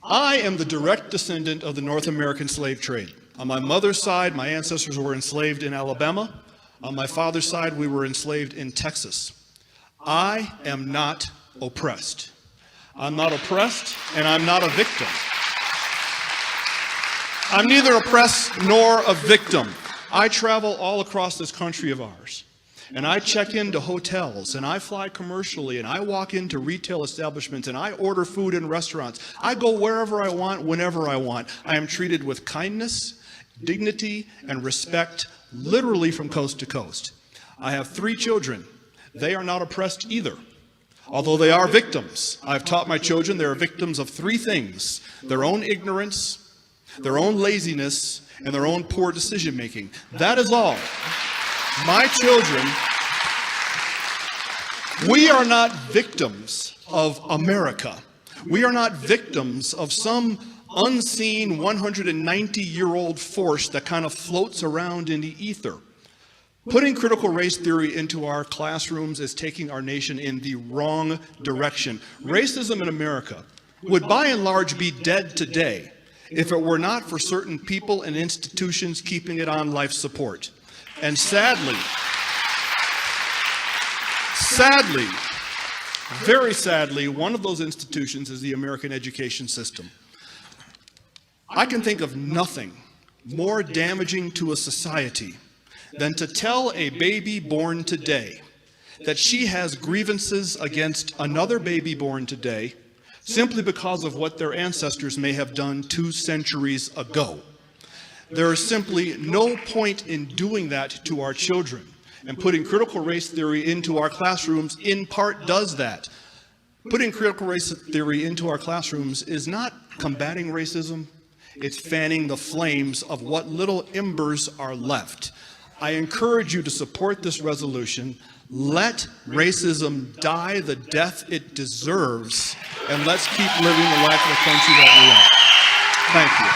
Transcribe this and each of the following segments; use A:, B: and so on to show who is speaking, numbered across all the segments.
A: I am the direct descendant of the North American slave trade. On my mother's side, my ancestors were enslaved in Alabama. On my father's side, we were enslaved in Texas. I am not oppressed. I'm not oppressed, and I'm not a victim. I'm neither oppressed nor a victim. I travel all across this country of ours, and I check into hotels, and I fly commercially, and I walk into retail establishments, and I order food in restaurants. I go wherever I want, whenever I want. I am treated with kindness, dignity, and respect, literally from coast to coast. I have 3 children. They are not oppressed either, although they are victims. I've taught my children they are victims of 3 things: their own ignorance, their own laziness, and their own poor decision making. That is all. My children, we are not victims of America. We are not victims of some unseen 190-year-old force that kind of floats around in the ether. Putting critical race theory into our classrooms is taking our nation in the wrong direction. Racism in America would by and large be dead today if it were not for certain people and institutions keeping it on life support. And sadly, very sadly, one of those institutions is the American education system. I can think of nothing more damaging to a society than to tell a baby born today that she has grievances against another baby born today simply because of what their ancestors may have done 2 centuries ago. There is simply no point in doing that to our children, and putting critical race theory into our classrooms in part does that. Putting critical race theory into our classrooms is not combating racism, it's fanning the flames of what little embers are left. I encourage you to support this resolution. Let racism die the death it deserves, and let's keep living the life of the country that we are. Thank
B: you.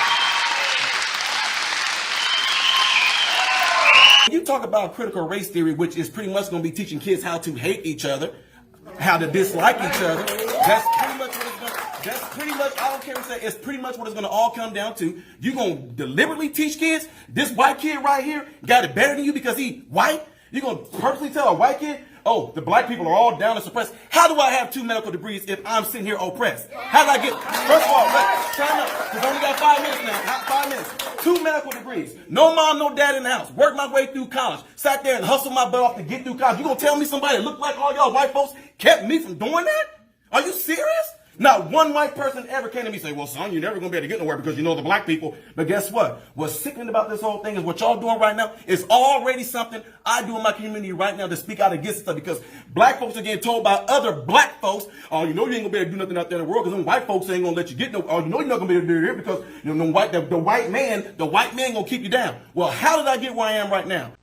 B: You talk about critical race theory, which is pretty much going to be teaching kids how to hate each other, how to dislike each other. That's pretty much what it's going to, I don't care what you say, it's pretty much what it's going to all come down to. You're going to deliberately teach kids, this white kid right here got it better than you because he white? You're going to purposely tell a white kid, oh, the black people are all down and suppressed. How do I have 2 medical degrees if I'm sitting here oppressed? How did I get, first of all, time up, because I only got 5 minutes now, 5 minutes. 2 medical degrees, no mom, no dad in the house, worked my way through college, sat there and hustled my butt off to get through college. You gonna tell me somebody that looked like all y'all white folks kept me from doing that? Are you serious? Not one white person ever came to me and say, well, son, you're never going to be able to get nowhere because you know the black people. But guess what? What's sickening about this whole thing is what y'all doing right now is already something I do in my community right now to speak out against stuff, because black folks are getting told by other black folks, oh, you know you ain't going to be able to do nothing out there in the world because them white folks ain't going to let you get no, or you know you're not going to be able to do it here because you know, the white man going to keep you down. Well, how did I get where I am right now?